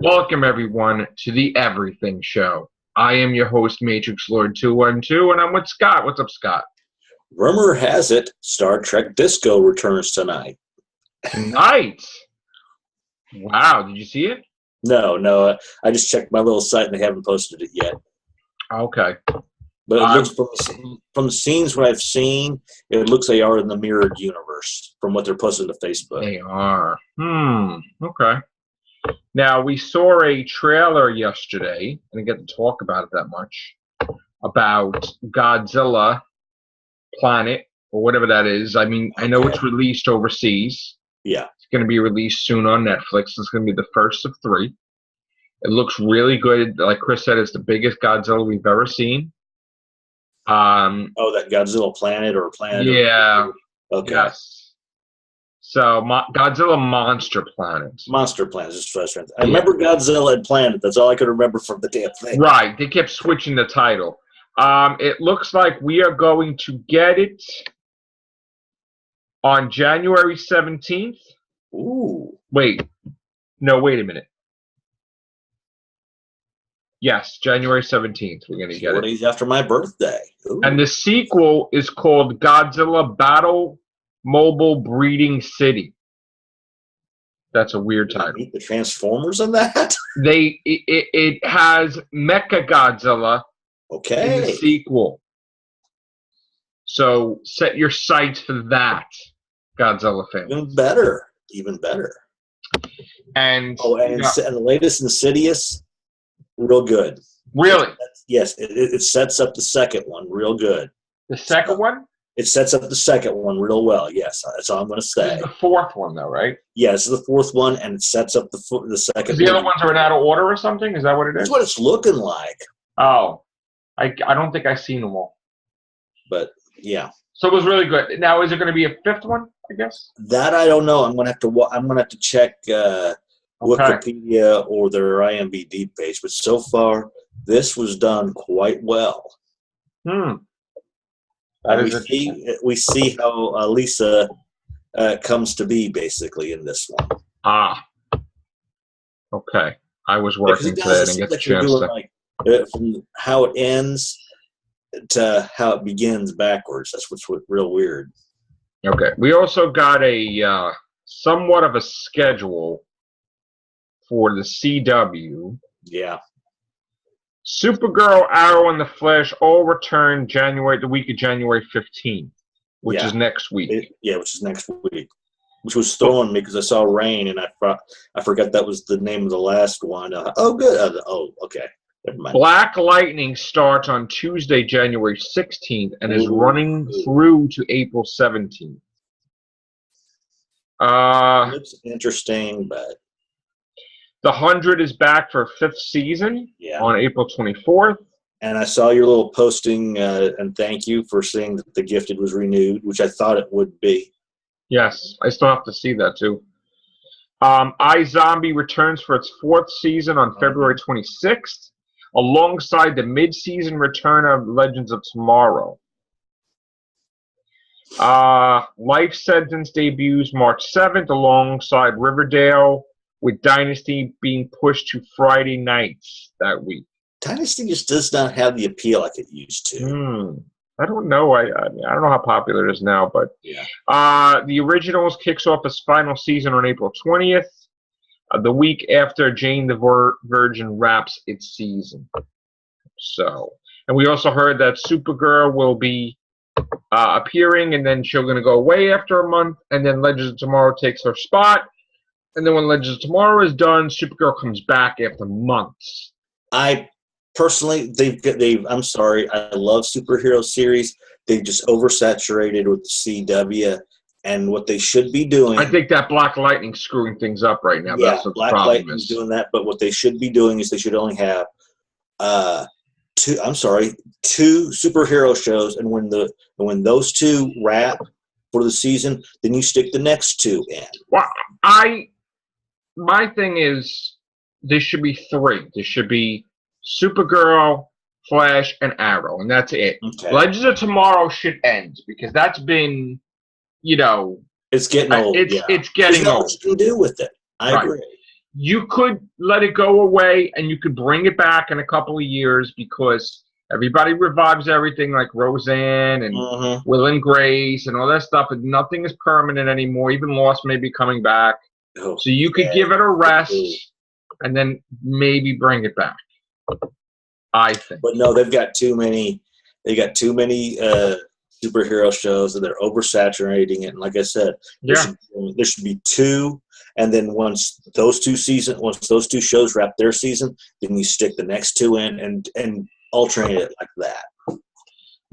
Welcome, everyone, to the Everything Show. I am your host, Matrixlord212, and I'm with Scott. What's up, Scott? Rumor has it Star Trek Disco returns tonight. Tonight? Wow, did you see it? No. I just checked my little site and they haven't posted it yet. Okay. But it looks from the scenes what I've seen, it looks they are in the mirrored universe from what they're posting to Facebook. They are. Okay. Now, we saw a trailer yesterday, I didn't get to talk about it that much, about Godzilla Planet, or whatever that is. I mean, I know it's released overseas. Yeah. It's going to be released soon on Netflix. It's going to be the first of 3. It looks really good. Like Chris said, it's the biggest Godzilla we've ever seen. That Godzilla Planet or Planet? Yeah. Okay. Yes. So, Godzilla Monster Planet. Monster Planet is frustrating. I remember Godzilla and Planet. That's all I could remember from the damn thing. Right. They kept switching the title. It looks like we are going to get it on January 17th. Ooh. Wait. No, wait a minute. Yes, January 17th. We're going to get 4 it. days after my birthday. Ooh. And the sequel is called Godzilla Battle Mobile Breeding City. That's a weird title. Meet the Transformers on that? It has Mecha Godzilla in the sequel. So set your sights for that, Godzilla fan. Even better. And the latest Insidious, real good. Really? Yes, it sets up the second one real good. The second one? It sets up the second one real well, yes. That's all I'm going to say. This is the fourth one, though, right? Yeah, this is the fourth one, and it sets up the second one. The other ones are in out of order or something? Is that what it is? That's what it's looking like. Oh. I don't think I've seen them all. But, yeah. So it was really good. Now, is there going to be a fifth one, I guess? That I don't know. I'm going to have to check Wikipedia or their IMDb page. But so far, this was done quite well. We see how Lisa comes to be, basically, in this one. Ah. Okay. I was working today. I didn't get the chance to... from how it ends to how it begins backwards. That's what's real weird. Okay. We also got a somewhat of a schedule for the CW. Yeah. Supergirl, Arrow, and the Flash all return the week of January 15th, which is next week. Which is next week. Which was throwing me because I saw Rain, and I forgot that was the name of the last one. Good. Okay. Never mind. Black Lightning starts on Tuesday, January 16th, and is running through to April 17th. Looks interesting, but... The 100 is back for a 5th season on April 24th. And I saw your little posting, and thank you for saying that The Gifted was renewed, which I thought it would be. Yes, I still have to see that, too. iZombie returns for its 4th season on February 26th, alongside the mid-season return of Legends of Tomorrow. Life Sentence debuts March 7th, alongside Riverdale, with Dynasty being pushed to Friday nights that week. Dynasty just does not have the appeal like it used to. I don't know. I don't know how popular it is now, but the Originals kicks off its final season on April 20th, the week after Jane the Virgin wraps its season. So, and we also heard that Supergirl will be appearing, and then she's going to go away after a month, and then Legends of Tomorrow takes her spot. And then when Legends of Tomorrow is done, Supergirl comes back after months. I personally, I'm sorry, I love superhero series. They've just oversaturated with the CW, and what they should be doing. I think that Black Lightning's screwing things up right now. Yeah, that's what Black Lightning's doing that, but what they should be doing is they should only have two superhero shows, and when those 2 wrap for the season, then you stick the next 2 in. Well, my thing is, there should be 3. There should be Supergirl, Flash, and Arrow, and that's it. Okay. Legends of Tomorrow should end, because that's been, it's getting old. It's getting old. There's not much you can do with it. I agree. you could let it go away and you could bring it back in a couple of years because everybody revives everything like Roseanne and Will and Grace and all that stuff, and nothing is permanent anymore. Even Lost may be coming back. So you could give it a rest and then maybe bring it back, I think. But no, they've got too many. They got too many superhero shows, and they're oversaturating it. And like I said, there should be two. And then once those two shows wrap their season, then you stick the next two in and alternate it like that.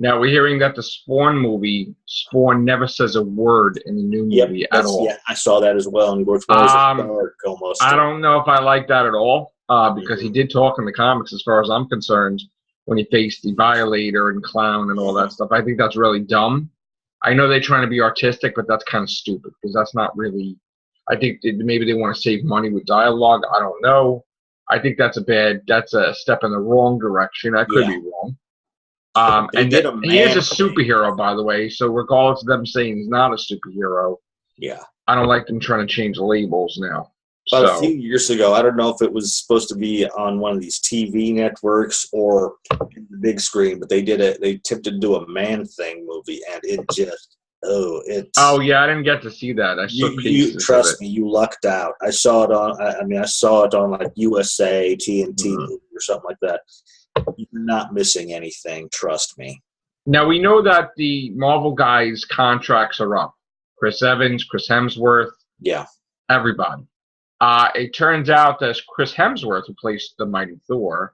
Now we're hearing that the Spawn never says a word in the new movie at all. Yeah, I saw that as well, and he works almost. I don't know if I like that at all because he did talk in the comics, as far as I'm concerned, when he faced the Violator and Clown and all that stuff. I think that's really dumb. I know they're trying to be artistic, but that's kind of stupid because that's not really. I think maybe they want to save money with dialogue. I don't know. I think that's a step in the wrong direction. I could be wrong. And he is a superhero, by the way. So regardless of them saying he's not a superhero, I don't like them trying to change labels now. About a few years ago, I don't know if it was supposed to be on one of these TV networks or the big screen, but they did it. They attempted to do a Man-Thing movie, and it just I didn't get to see that. I saw pieces. Trust me, you lucked out. I saw it on. I saw it on like USA, TNT movie or something like that. You're not missing anything. Trust me. Now we know that the Marvel guys' contracts are up. Chris Evans, Chris Hemsworth, everybody. It turns out that Chris Hemsworth, who plays the mighty Thor,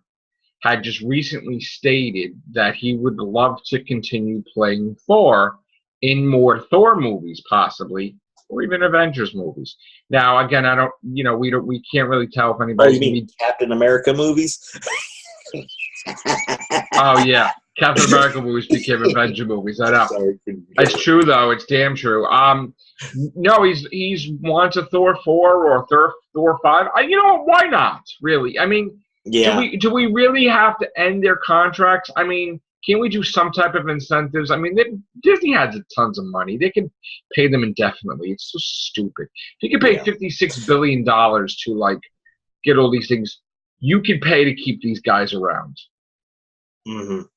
had just recently stated that he would love to continue playing Thor in more Thor movies, possibly, or even Avengers movies. Now, again, I don't, we can't really tell if anybody. Oh, you mean Captain America movies? Oh yeah, Captain America movies became Avenger movies. I know. Sorry, it's true though. It's damn true. No, he's wants a Thor 4 or Thor 5. Why not? Really? I mean, do we really have to end their contracts? I mean, can't we do some type of incentives? I mean, Disney has tons of money. They can pay them indefinitely. It's so stupid. If you can pay $56 billion to get all these things, you can pay to keep these guys around. Come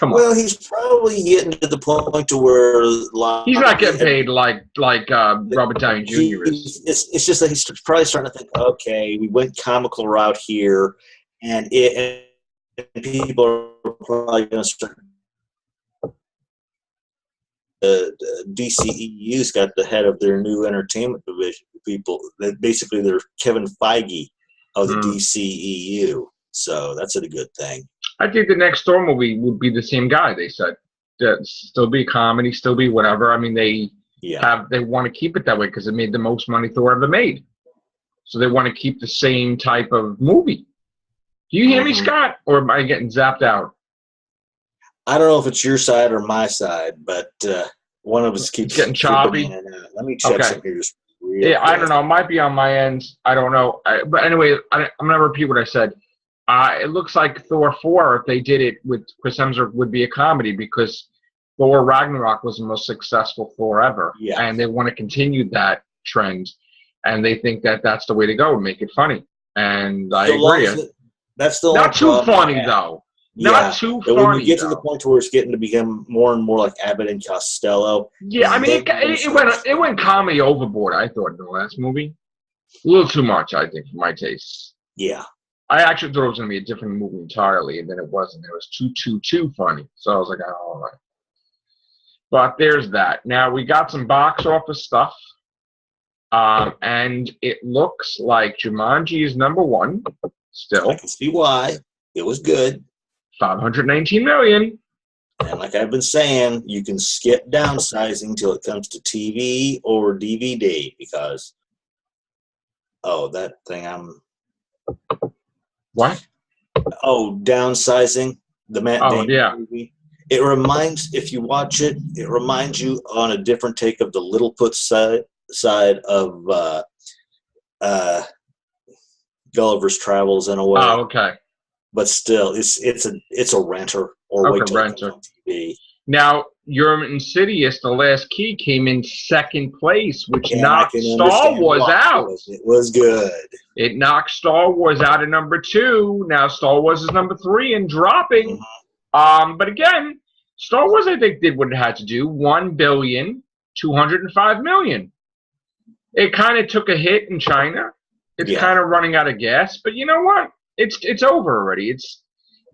on. Well, he's probably getting to the point to where he's not getting paid like Robert Downey Jr. is. It's just that he's probably starting to think, okay, we went comical route here, and people are probably going to start. DCEU's got the head of their new entertainment division. Basically, they're Kevin Feige of the DCEU. So that's a good thing. I think the next Thor movie would be the same guy. They said that still be comedy, still be whatever. I mean, they want to keep it that way because it made the most money Thor ever made. So they want to keep the same type of movie. Do you hear me, Scott, or am I getting zapped out? I don't know if it's your side or my side, but one of us keeps getting choppy. Let me check some here. I don't know. It might be on my end. I don't know. But anyway, I'm going to repeat what I said. It looks like Thor 4, if they did it with Chris Hemsworth, would be a comedy because Thor Ragnarok was the most successful Thor ever. Yeah. And they want to continue that trend. And they think that that's the way to go, make it funny. And I agree. That's the not too funny, though. Not too funny. When you get to the point where it's getting to become more and more like Abbott and Costello. Yeah, I mean, it went comedy overboard, I thought, in the last movie. A little too much, I think, for my taste. Yeah. I actually thought it was going to be a different movie entirely, and then it wasn't. It was too funny. So I was like, oh, all right. But there's that. Now, we got some box office stuff, and it looks like Jumanji is number one still. I can see why. It was good. $519 million. And like I've been saying, you can skip downsizing till it comes to TV or DVD because, that thing What? Oh, downsizing, the Matt Damon movie. It reminds, if you watch it, it reminds you on a different take of the Littlefoot side of Gulliver's Travels in a way. Oh, okay. But still, it's a renter or wait till renter. it comes on TV. Now, your Insidious, The Last Key, came in second place, which And knocked Star Wars out. It was good. It knocked Star Wars out at number 2. Now Star Wars is number 3 and dropping. But again, Star Wars, I think, did what it had to do. $1,205,000,000. It kind of took a hit in China. It's kind of running out of gas. But you know what? It's over already. It's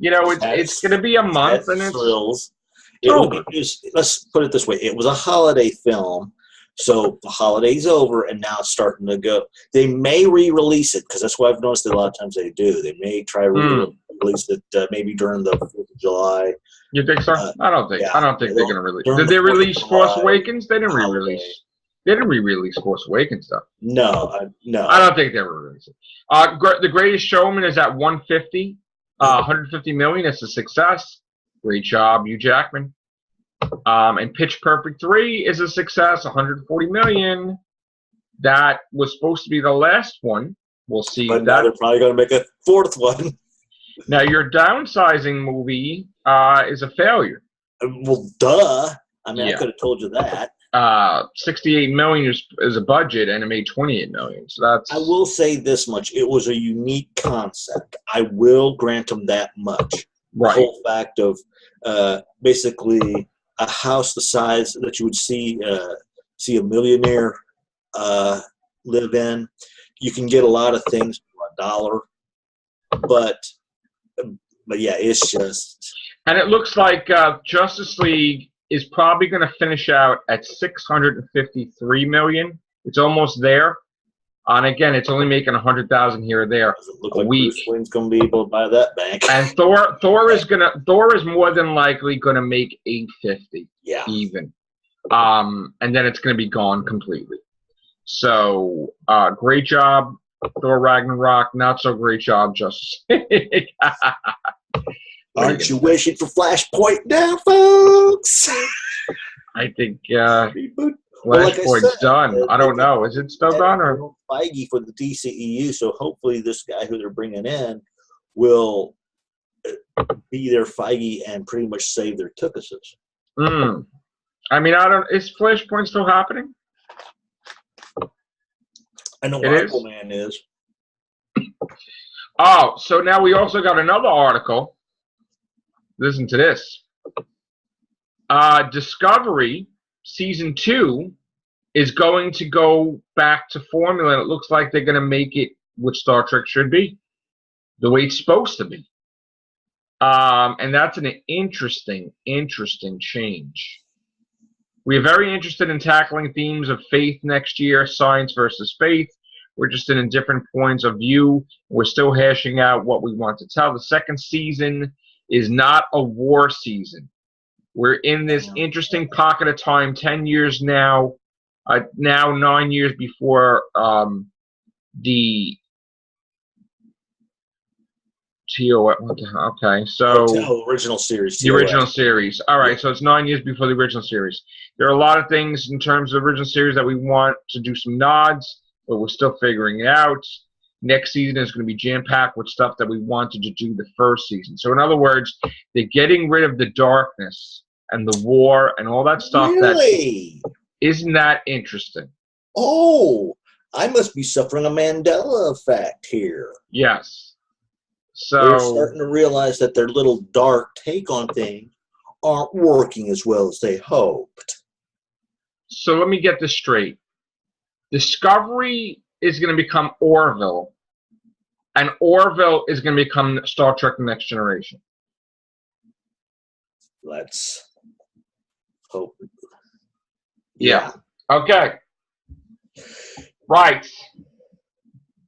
going to be a month, and it's thrills. over. Let's put it this way: it was a holiday film, so the holiday's over, and now it's starting to go. They may re-release it because that's what I've noticed. That a lot of times they do. They may try to release it maybe during the 4th of July. You think so? I don't think they're going to release. Did they release Force Awakens? They didn't re-release. They didn't re-release Force Awakens stuff. No, no. I don't think they were releasing. The Greatest Showman is at 150. 150 million. It's a success. Great job, Hugh Jackman. And Pitch Perfect 3 is a success. 140 million. That was supposed to be the last one. We'll see. But now they're probably going to make a 4th one. Now your downsizing movie is a failure. Well, duh. I mean, I could have told you that. 68 million is a budget, and it made 28 million. So that's. I will say this much: it was a unique concept. I will grant them that much. Right. The whole fact of basically a house the size that you would see a millionaire live in. You can get a lot of things for $1, but yeah, it's just. And it looks like Justice League is probably going to finish out at 653 million. It's almost there. And again, it's only making 100,000 here or there a week. Bruce Wayne's going to be able to buy that bank. And Thor is more than likely going to make 850. Yeah. Even. And then it's going to be gone completely. So great job, Thor Ragnarok. Not so great job, Justice League. Aren't you wishing for Flashpoint now, folks? I think Flashpoint's done. I don't know. Is it still done? Or Feige for the DCEU, so hopefully this guy who they're bringing in will be their Feige and pretty much save their tuchuses. I mean, is Flashpoint still happening? I know Aquaman is. Oh, so now we also got another article. Listen to this. Discovery Season 2 is going to go back to formula, and it looks like they're going to make it what Star Trek should be, the way it's supposed to be. And that's an interesting change. We are very interested in tackling themes of faith next year, science versus faith. We're interested in different points of view. We're still hashing out what we want to tell. The second season is not a war season. We're in this interesting pocket of time, 10 years now, 9 years before the okay, so the original series. The original series. All right, so it's 9 years before the original series. There are a lot of things in terms of the original series that we want to do some nods, but we're still figuring it out. Next season is going to be jam-packed with stuff that we wanted to do the first season. So in other words, they're getting rid of the darkness and the war and all that stuff. Really? Isn't that interesting? Oh, I must be suffering a Mandela effect here. Yes. So they're starting to realize that their little dark take on things aren't working as well as they hoped. So let me get this straight. Discovery is going to become Orville, and Orville is going to become Star Trek The Next Generation. Let's hope. Yeah. Okay. Right.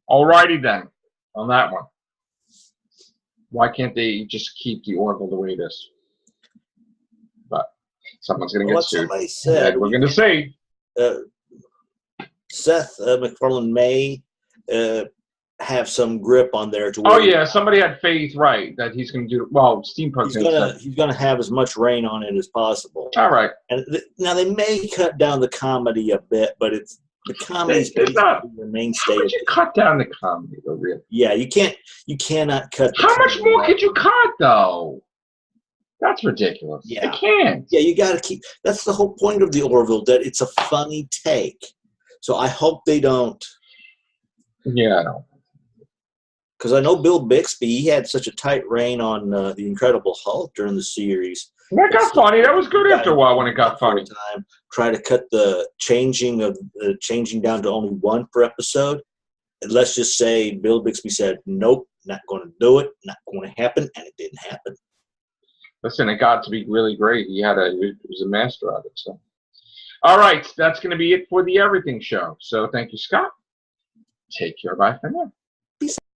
Alrighty then, on that one. Why can't they just keep the Orville the way it is? But someone's going to get sued. Somebody said. We're going to see. Seth MacFarlane may have some grip on there. Somebody had faith, right, that he's going to do. Well, Steampunk's he's going to have as much reign on it as possible. All right. And now they may cut down the comedy a bit, but it's the comedy's basically the mainstay. How could you cut down the comedy, though? Really? Yeah, you cannot cut. How much more could you cut, though? That's ridiculous. Yeah. They can't. Yeah, you got to keep. That's the whole point of the Orville, that it's a funny take. So I hope they don't. Yeah, I don't. Because I know Bill Bixby, he had such a tight rein on the Incredible Hulk during the series. That got funny. That was good after a while when it got funny. Try to cut the changing down to only one per episode. And let's just say Bill Bixby said, nope, not going to do it, not going to happen, and it didn't happen. Listen, it got to be really great. He was a master of it. So, all right, that's going to be it for the Everything Show. So thank you, Scott. Take care. Bye for now.